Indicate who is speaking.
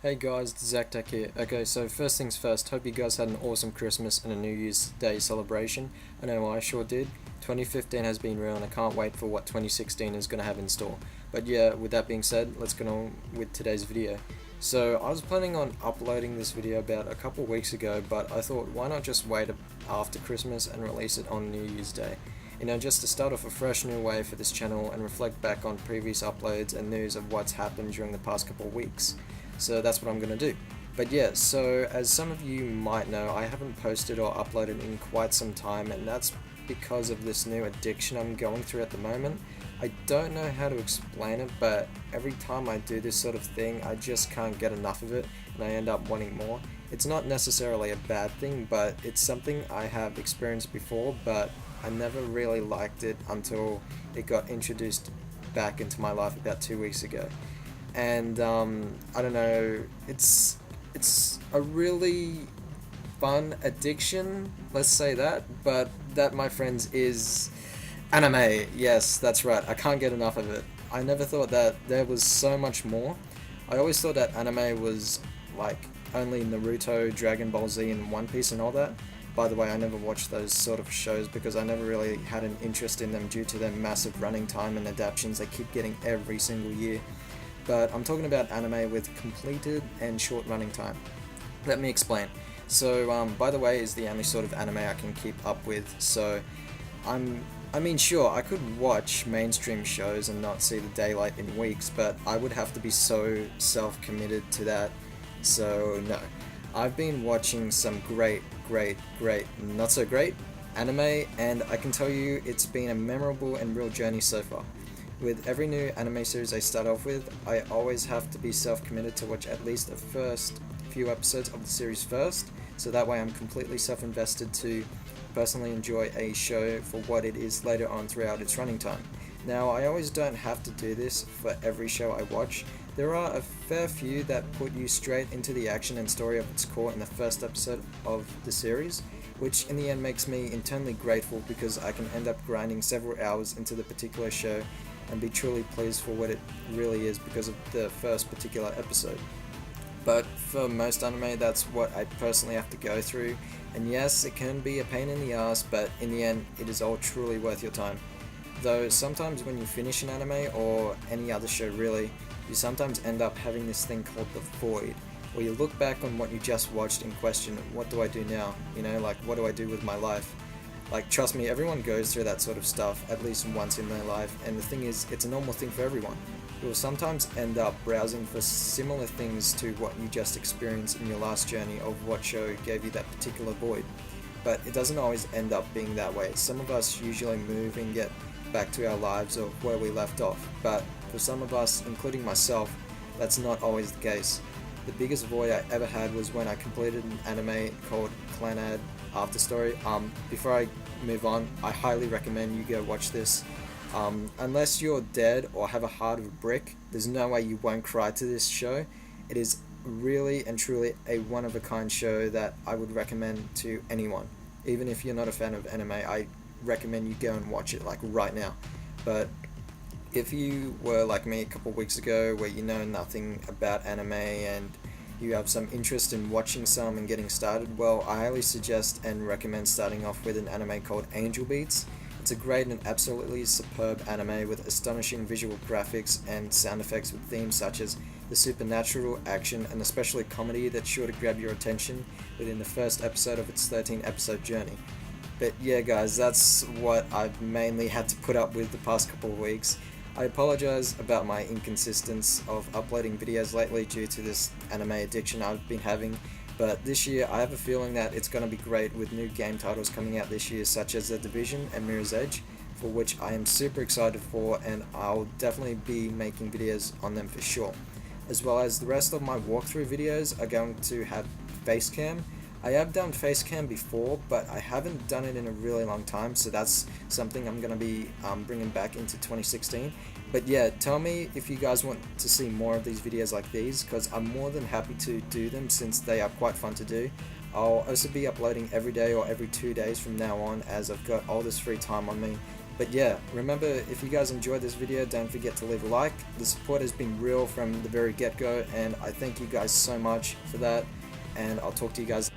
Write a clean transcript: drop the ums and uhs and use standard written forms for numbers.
Speaker 1: Hey guys, it's Zach Tech here. Okay, so first things first, hope you guys had an awesome Christmas and a New Year's Day celebration. I know I sure did. 2015 has been real and I can't wait for what 2016 is going to have in store. But yeah, with that being said, let's get on with today's video. So I was planning on uploading this video about a couple weeks ago, but I thought why not just wait after Christmas and release it on New Year's Day. Just to start off a fresh new way for this channel and reflect back on previous uploads and news of what's happened during the past couple of weeks. So that's what I'm going to do. But yeah, so as some of you might know, I haven't posted or uploaded in quite some time, and that's because of this new addiction I'm going through at the moment. I don't know how to explain it, but every time I do this sort of thing, I just can't get enough of it, and I end up wanting more. It's not necessarily a bad thing, but it's something I have experienced before, but I never really liked it until it got introduced back into my life about 2 weeks ago. And I don't know, it's a really fun addiction, let's say that, but that, my friends, is anime. Yes, that's right, I can't get enough of it. I never thought that there was so much more. I always thought that anime was like only Naruto, Dragon Ball Z and One Piece and all that. By the way, I never watched those sort of shows because I never really had an interest in them due to their massive running time and adaptations they keep getting every single year. But I'm talking about anime with completed and short running time. Let me explain. So, by the way, is the only sort of anime I can keep up with. So, sure, I could watch mainstream shows and not see the daylight in weeks, but I would have to be so self-committed to that. So, no. I've been watching some great, not so great anime, and I can tell you it's been a memorable and real journey so far. With every new anime series I start off with, I always have to be self-committed to watch at least the first few episodes of the series first, so that way I'm completely self-invested to personally enjoy a show for what it is later on throughout its running time. Now, I always don't have to do this for every show I watch. There are a fair few that put you straight into the action and story of its core in the first episode of the series, which in the end makes me internally grateful because I can end up grinding several hours into the particular show and be truly pleased for what it really is because of the first particular episode. But for most anime, that's what I personally have to go through, and yes, it can be a pain in the ass, but in the end, it is all truly worth your time. Though sometimes when you finish an anime, or any other show really, you sometimes end up having this thing called the void, where you look back on what you just watched and question, what do I do now? What do I do with my life? Trust me, everyone goes through that sort of stuff at least once in their life, and the thing is, it's a normal thing for everyone. You will sometimes end up browsing for similar things to what you just experienced in your last journey of what show gave you that particular void. But it doesn't always end up being that way. Some of us usually move and get back to our lives or where we left off, but for some of us, including myself, that's not always the case. The biggest void I ever had was when I completed an anime called Clannad After Story. Before I move on, I highly recommend you go watch this. Unless you're dead or have a heart of a brick, there's no way you won't cry to this show. It is really and truly a one-of-a-kind show that I would recommend to anyone. Even if you're not a fan of anime, I recommend you go and watch it right now. But if you were like me a couple weeks ago where you know nothing about anime and you have some interest in watching some and getting started, well, I highly suggest and recommend starting off with an anime called Angel Beats. It's a great and absolutely superb anime with astonishing visual graphics and sound effects with themes such as the supernatural, action, and especially comedy that's sure to grab your attention within the first episode of its 13-episode journey. But yeah guys, that's what I've mainly had to put up with the past couple of weeks. I apologize about my inconsistency of uploading videos lately due to this anime addiction I've been having, but this year I have a feeling that it's going to be great with new game titles coming out this year such as The Division and Mirror's Edge, for which I am super excited for, and I'll definitely be making videos on them for sure. As well as the rest of my walkthrough videos are going to have face cam. I have done facecam before, but I haven't done it in a really long time, so that's something I'm going to be bringing back into 2016. But yeah, tell me if you guys want to see more of these videos like these, because I'm more than happy to do them since they are quite fun to do. I'll also be uploading every day or every 2 days from now on, as I've got all this free time on me But yeah, remember, if you guys enjoyed this video, don't forget to leave a like. The support has been real from the very get-go, and I thank you guys so much for that, and I'll talk to you guys